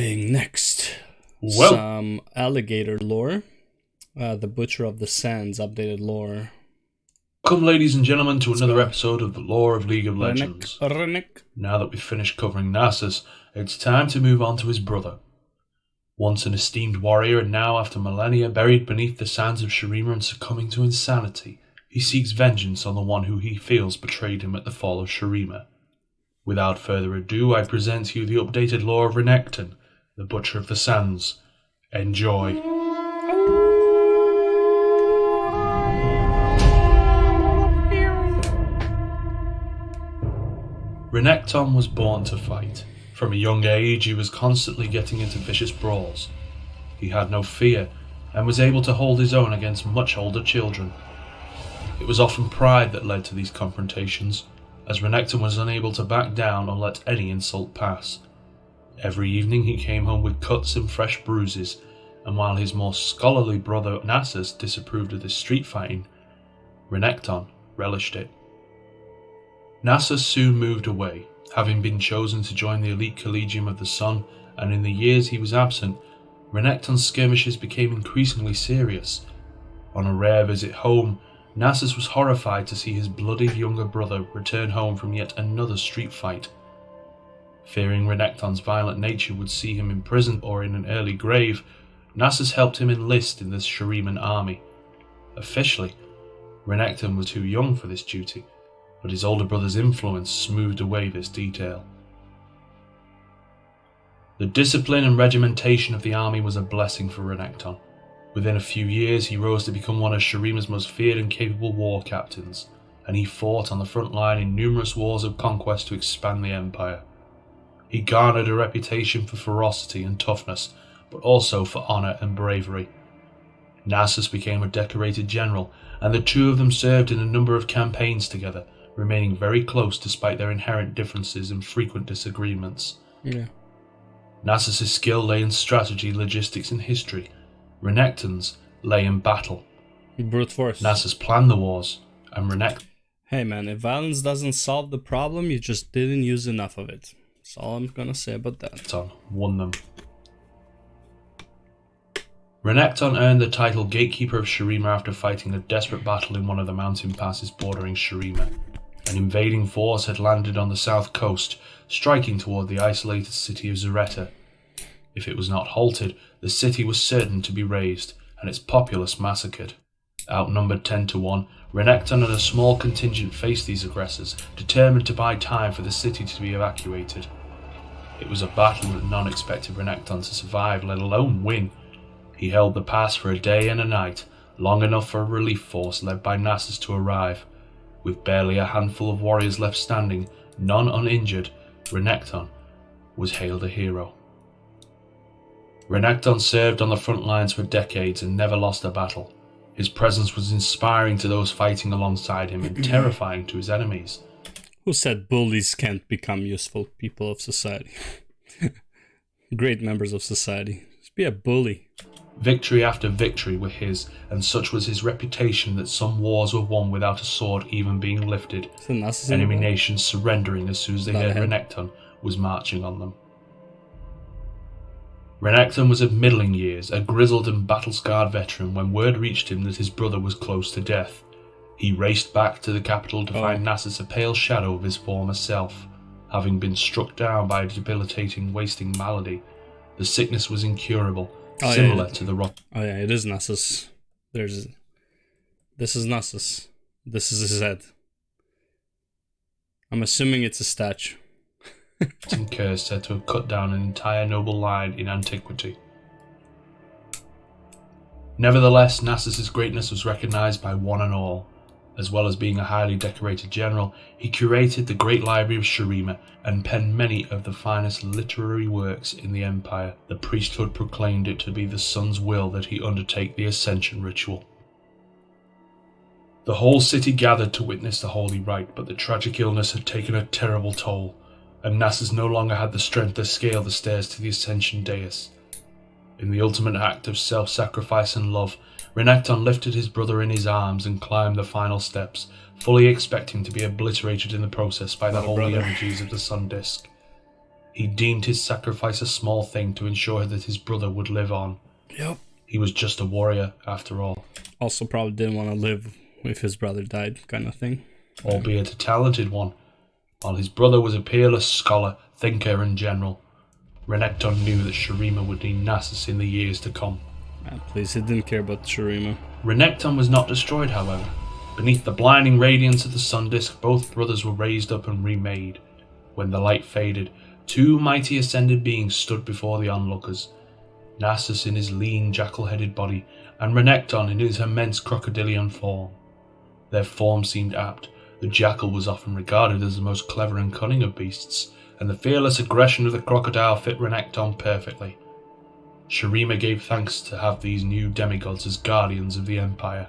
playing next? Well, Some alligator lore. The Butcher of the Sands updated lore. welcome ladies and gentlemen to another episode of the Lore of League of Legends. Rennick. Now that we've finished covering Nasus, it's time to move on to his brother. Once an esteemed warrior and now after millennia buried beneath the sands of Shurima and succumbing to insanity, he seeks vengeance on the one who he feels betrayed him at the fall of Shurima. Without further ado, I present to you the updated lore of Renekton, the Butcher of the Sands. Enjoy. Renekton was born to fight. From a young age, he was constantly getting into vicious brawls. He had no fear, and was able to hold his own against much older children. It was often pride that led to these confrontations, as Renekton was unable to back down or let any insult pass. Every evening he came home with cuts and fresh bruises, and while his more scholarly brother Nasus disapproved of this street fighting, Renekton relished it. Nasus soon moved away, having been chosen to join the elite Collegium of the Sun, and in the years he was absent, Renekton's skirmishes became increasingly serious. On a rare visit home, Nasus was horrified to see his bloodied younger brother return home from yet another street fight. Fearing Renekton's violent nature would see him imprisoned or in an early grave, Nasus helped him enlist in the Shuriman army. Officially, Renekton was too young for this duty, but his older brother's influence smoothed away this detail. The discipline and regimentation of the army was a blessing for Renekton. Within a few years, he rose to become one of Shurima's most feared and capable war captains, and he fought on the front line in numerous wars of conquest to expand the empire. He garnered a reputation for ferocity and toughness, but also for honour and bravery. Nasus became a decorated general, and the two of them served in a number of campaigns together, remaining very close despite their inherent differences and frequent disagreements. Nasus' skill lay in strategy, logistics and history. Renekton's lay in battle. Brute force. Nasus planned the wars, and Renekton... Hey man, if violence doesn't solve the problem, you just didn't use enough of it. That's all I'm gonna say about that. won them. Renekton earned the title Gatekeeper of Shurima after fighting a desperate battle in one of the mountain passes bordering Shurima. An invading force had landed on the south coast, striking toward the isolated city of Zareta. If it was not halted, the city was certain to be razed, and its populace massacred. Outnumbered 10-1, Renekton and a small contingent faced these aggressors, determined to buy time for the city to be evacuated. It was a battle that none expected Renekton to survive, let alone win. He held the pass for a day and a night, long enough for a relief force led by Nasus to arrive. With barely a handful of warriors left standing, none uninjured, Renekton was hailed a hero. Renekton served on the front lines for decades and never lost a battle. His presence was inspiring to those fighting alongside him and terrifying to his enemies. Who said bullies can't become useful people of society? Great members of society. Just be a bully. Victory after victory were his, and such was his reputation that some wars were won without a sword even being lifted, enemy nations surrendering as soon as they heard Renekton was marching on them. Renekton was of middling years, a grizzled and battle-scarred veteran when word reached him that his brother was close to death. He raced back to the capital to find Nasus a pale shadow of his former self. Having been struck down by a debilitating, wasting malady, the sickness was incurable, similar to the rock. Oh yeah, it is Nasus. This is Nasus. This is his head. I'm assuming it's a statue. Curse said to have cut down an entire noble line in antiquity. Nevertheless, Nasus' greatness was recognized by one and all. As well as being a highly decorated general, he curated the great library of Shurima and penned many of the finest literary works in the empire. The priesthood proclaimed it to be the sun's will that he undertake the ascension ritual. The whole city gathered to witness the holy rite, but the tragic illness had taken a terrible toll, and Nasus no longer had the strength to scale the stairs to the ascension dais. In the ultimate act of self-sacrifice and love, Renekton lifted his brother in his arms and climbed the final steps, fully expecting to be obliterated in the process by the holy energies of the sun disk. He deemed his sacrifice a small thing to ensure that his brother would live on. Yep. He was just a warrior, after all. Also probably didn't want to live if his brother died, kind of thing. Albeit a talented one. While his brother was a peerless scholar, thinker and general, Renekton knew that Shurima would need Nasus in the years to come. Please, he didn't care about Shurima. Renekton was not destroyed, however. Beneath the blinding radiance of the sun disk, both brothers were raised up and remade. When the light faded, two mighty ascended beings stood before the onlookers. Nasus in his lean, jackal-headed body, and Renekton in his immense crocodilian form. Their form seemed apt. The jackal was often regarded as the most clever and cunning of beasts, and the fearless aggression of the crocodile fit Renekton perfectly. Shurima gave thanks to have these new demigods as guardians of the Empire.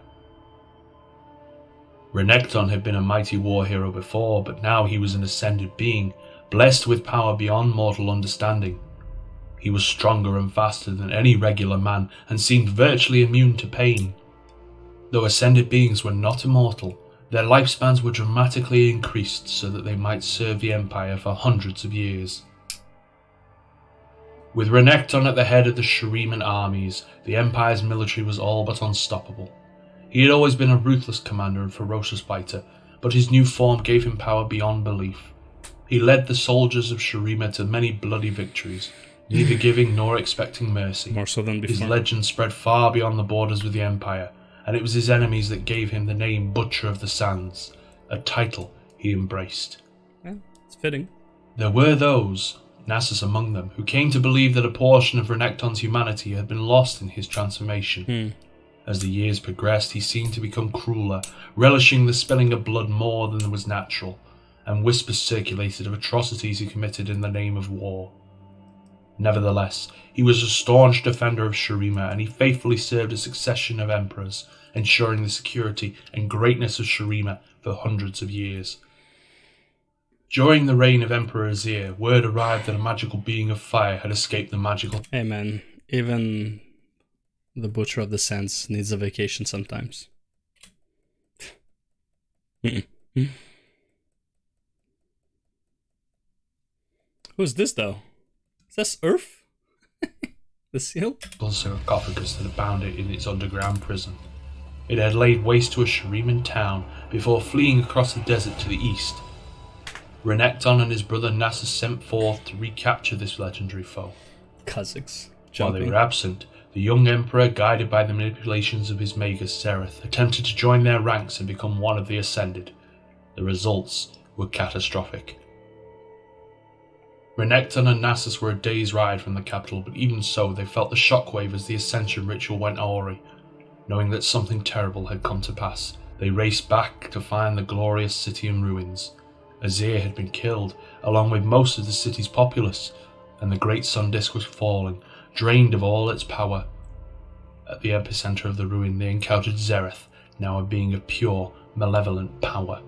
Renekton had been a mighty war hero before, but now he was an ascended being, blessed with power beyond mortal understanding. He was stronger and faster than any regular man, and seemed virtually immune to pain. Though ascended beings were not immortal, their lifespans were dramatically increased so that they might serve the Empire for hundreds of years. With Renekton at the head of the Shuriman armies, the Empire's military was all but unstoppable. He had always been a ruthless commander and ferocious fighter, but his new form gave him power beyond belief. He led the soldiers of Shurima to many bloody victories, neither giving nor expecting mercy. More so than before. His legend spread far beyond the borders of the Empire, and it was his enemies that gave him the name Butcher of the Sands, a title he embraced. Yeah, it's fitting. There were those, Nasus among them, who came to believe that a portion of Renekton's humanity had been lost in his transformation. As the years progressed, he seemed to become crueler, relishing the spilling of blood more than was natural, and whispers circulated of atrocities he committed in the name of war. Nevertheless, he was a staunch defender of Shurima, and he faithfully served a succession of emperors, ensuring the security and greatness of Shurima for hundreds of years. During the reign of Emperor Azir, word arrived that a magical being of fire had escaped the magical... Hey man, even the Butcher of the Sands needs a vacation sometimes. Who's this though? Is this Earth? The seal? sarcophagus that abounded in its underground prison. It had laid waste to a Shuriman town before fleeing across the desert to the east. Renekton and his brother Nasus sent forth to recapture this legendary foe. Kazakhs. While they were absent, the young emperor, guided by the manipulations of his magus Zereth, attempted to join their ranks and become one of the Ascended. The results were catastrophic. Renekton and Nasus were a day's ride from the capital, but even so they felt the shockwave as the ascension ritual went awry. Knowing that something terrible had come to pass, they raced back to find the glorious city in ruins. Azir had been killed, along with most of the city's populace, and the great sun disk was falling, drained of all its power. At the epicenter of the ruin they encountered Zereth, now a being of pure, malevolent power.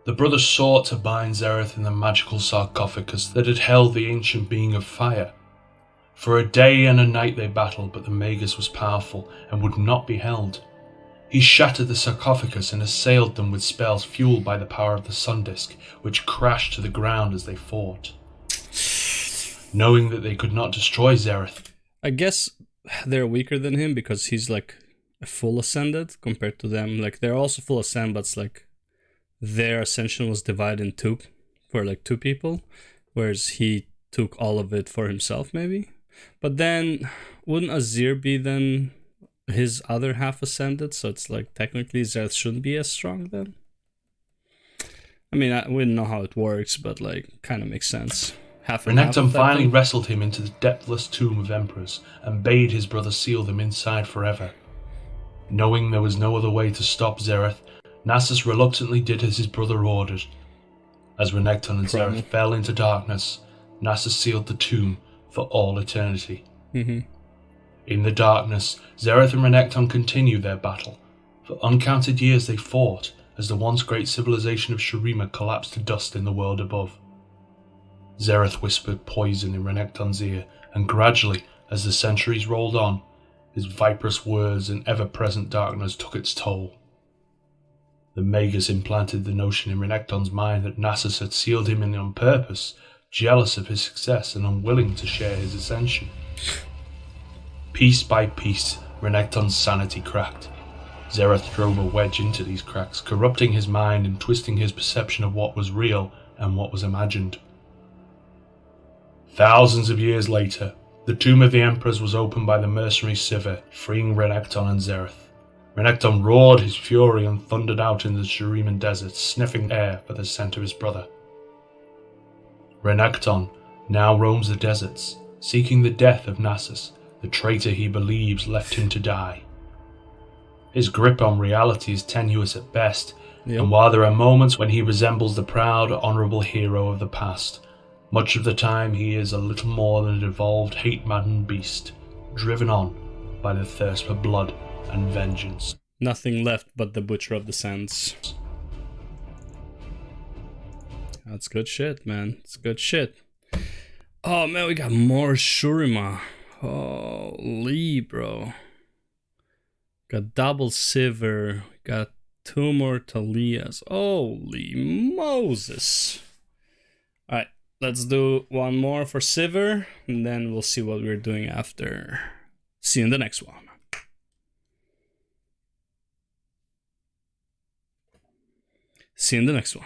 The brothers sought to bind Zereth in the magical sarcophagus that had held the ancient being of fire. For a day and a night they battled, but the magus was powerful and would not be held. He shattered the sarcophagus and assailed them with spells fueled by the power of the sun disk, which crashed to the ground as they fought. Knowing that they could not destroy Zereth, I guess they're weaker than him because he's like a full ascended compared to them. Like they're also full ascend, but it's like their ascension was divided in two for like two people, whereas he took all of it for himself maybe. But then wouldn't Azir be then his other half ascended? So it's like technically Zereth shouldn't be as strong then. I mean, we don't know how it works, but like kind of makes sense. Renekton finally wrestled him into the depthless tomb of emperors and bade his brother seal them inside forever. Knowing there was no other way to stop Zereth, Nasus reluctantly did as his brother ordered. As Renekton and Zereth fell into darkness, Nasus sealed the tomb for all eternity. In the darkness, Zereth and Renekton continued their battle. For uncounted years they fought, as the once great civilization of Shurima collapsed to dust in the world above. Zereth whispered poison in Renekton's ear, and gradually, as the centuries rolled on, his viperous words and ever-present darkness took its toll. The magus implanted the notion in Renekton's mind that Nasus had sealed him in on purpose jealous of his success and unwilling to share his ascension. Piece by piece, Renekton's sanity cracked. Zereth drove a wedge into these cracks, corrupting his mind and twisting his perception of what was real and what was imagined. Thousands of years later, the tomb of the emperors was opened by the mercenary Sivir, freeing Renekton and Zereth. Renekton roared his fury and thundered out in the Shuriman desert, sniffing air for the scent of his brother. Renekton now roams the deserts, seeking the death of Nasus, the traitor he believes left him to die. His grip on reality is tenuous at best, and while there are moments when he resembles the proud, honourable hero of the past, much of the time he is a little more than a devolved, hate-maddened beast, driven on by the thirst for blood and vengeance. Nothing left but the Butcher of the Sands. That's good shit, man. It's good shit. Oh man, we got more Shurima. Holy, bro. Got double Sivir. Got two more Talias. Holy Moses. Alright, let's do one more for Sivir, and then we'll see what we're doing after. See you in the next one. See you in the next one.